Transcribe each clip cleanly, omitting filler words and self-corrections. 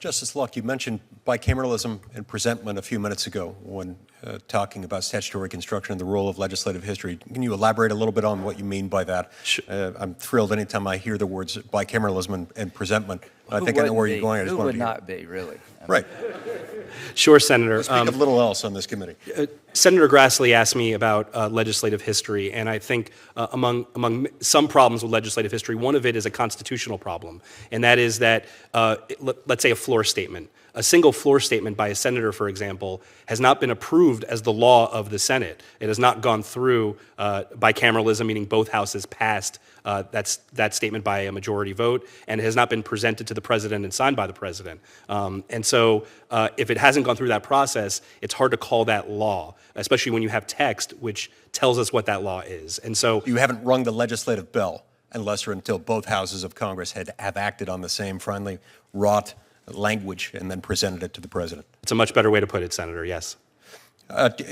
Justice Luck, you mentioned bicameralism and presentment a few minutes ago when talking about statutory construction and the role of legislative history. Can you elaborate a little bit on what you mean by that? Sure. I'm thrilled anytime I hear the words bicameralism and presentment. I think I know where you're going. I just Who wanted would to not be, really? Right. Sure, Senator. Speak of little else on this committee. Senator Grassley asked me about legislative history, and I think among some problems with legislative history, one of it is a constitutional problem, and that is that, let's say a floor statement. A single floor statement by a senator, for example, has not been approved as the law of the Senate. It has not gone through bicameralism, meaning both houses passed that statement by a majority vote, and it has not been presented to the president and signed by the president. And so if it hasn't gone through that process, it's hard to call that law, especially when you have text which tells us what that law is. And so you haven't rung the legislative bell unless or until both houses of Congress have acted on the same finely wrought language and then presented it to the president. It's a much better way to put it, Senator, yes.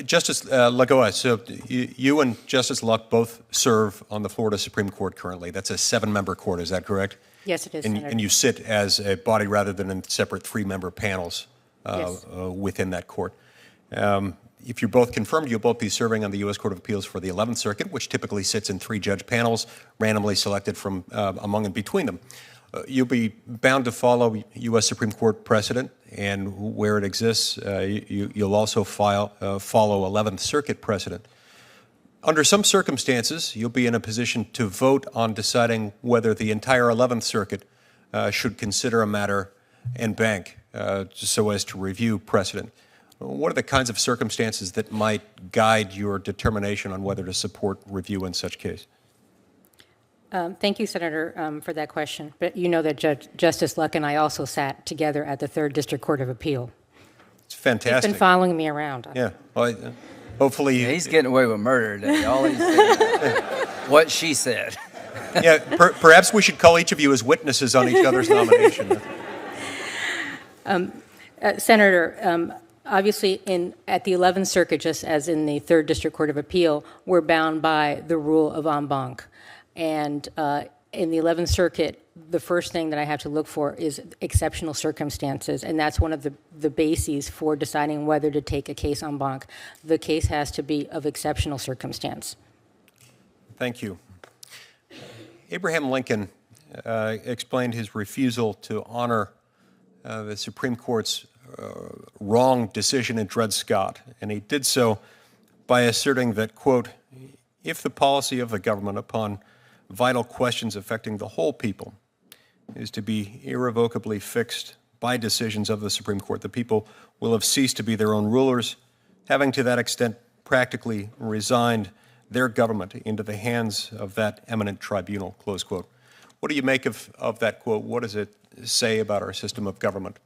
Justice Lagoa, so you and Justice Luck both serve on the Florida Supreme Court currently. That's a 7-member court, is that correct? Yes, it is, and, Senator. and you sit as a body rather than in separate 3-member panels Yes. within that court. If you're both confirmed, you'll both be serving on the U.S. Court of Appeals for the 11th Circuit, which typically sits in 3-judge panels, randomly selected from among and between them. You'll be bound to follow U.S. Supreme Court precedent, and where it exists, you'll also follow 11th Circuit precedent. Under some circumstances, you'll be in a position to vote on deciding whether the entire 11th Circuit should consider a matter en banc, so as to review precedent. What are the kinds of circumstances that might guide your determination on whether to support review in such case? Thank you, Senator, for that question. But you know that Justice Luck and I also sat together at the 3rd District Court of Appeal. It's fantastic. He's been following me around. Yeah. Well, hopefully... Yeah, he's getting away with murder today. All he's saying what she said. Yeah, perhaps we should call each of you as witnesses on each other's nomination. Senator, obviously at the 11th Circuit, just as in the 3rd District Court of Appeal, we're bound by the rule of en banc. And in the 11th Circuit, the first thing that I have to look for is exceptional circumstances, and that's one of the bases for deciding whether to take a case en banc. The case has to be of exceptional circumstance. Thank you. Abraham Lincoln explained his refusal to honor the Supreme Court's wrong decision in Dred Scott, and he did so by asserting that, quote, if the policy of the government upon vital questions affecting the whole people is to be irrevocably fixed by decisions of the Supreme Court, the people will have ceased to be their own rulers, having to that extent practically resigned their government into the hands of that eminent tribunal, close quote. What do you make of that quote? What does it say about our system of government?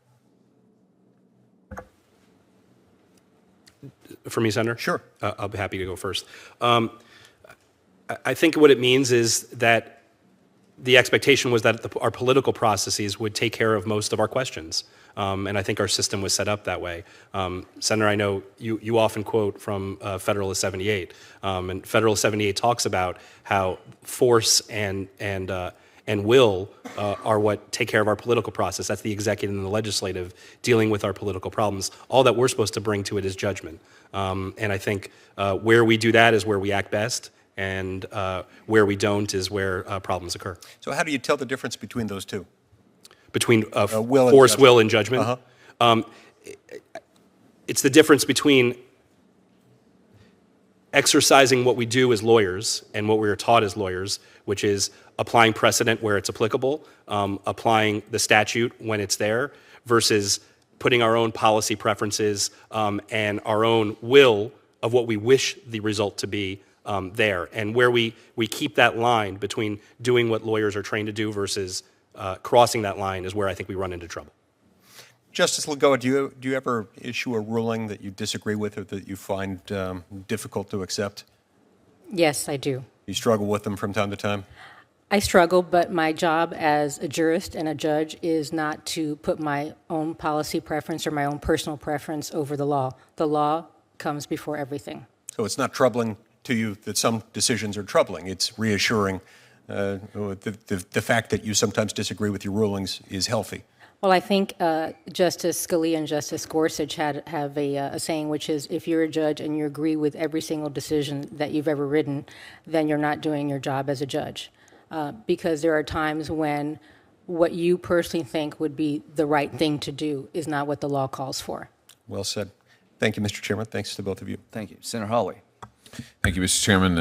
For me, Senator? Sure. I'll be happy to go first. I think what it means is that the expectation was that our political processes would take care of most of our questions. And I think our system was set up that way. Senator, I know you often quote from Federalist 78. And Federalist 78 talks about how force and will are what take care of our political process. That's the executive and the legislative dealing with our political problems. All that we're supposed to bring to it is judgment. And I think where we do that is where we act best. And where we don't is where problems occur. So how do you tell the difference between those two? Between will force, and will, and judgment? Uh-huh. It's the difference between exercising what we do as lawyers and what we are taught as lawyers, which is applying precedent where it's applicable, applying the statute when it's there, versus putting our own policy preferences and our own will of what we wish the result to be there. And where we keep that line between doing what lawyers are trained to do versus crossing that line is where I think we run into trouble. Justice Lagoa, do you ever issue a ruling that you disagree with or that you find difficult to accept? Yes, I do. You struggle with them from time to time? I struggle, but my job as a jurist and a judge is not to put my own policy preference or my own personal preference over the law. The law comes before everything. So it's not troubling to you that some decisions are troubling. It's reassuring. The fact that you sometimes disagree with your rulings is healthy. Well, I think Justice Scalia and Justice Gorsuch have a saying, which is, if you're a judge and you agree with every single decision that you've ever written, then you're not doing your job as a judge. Because there are times when what you personally think would be the right thing to do is not what the law calls for. Well said. Thank you, Mr. Chairman. Thanks to both of you. Thank you. Senator Holloway. Thank you, Mr. Chairman. And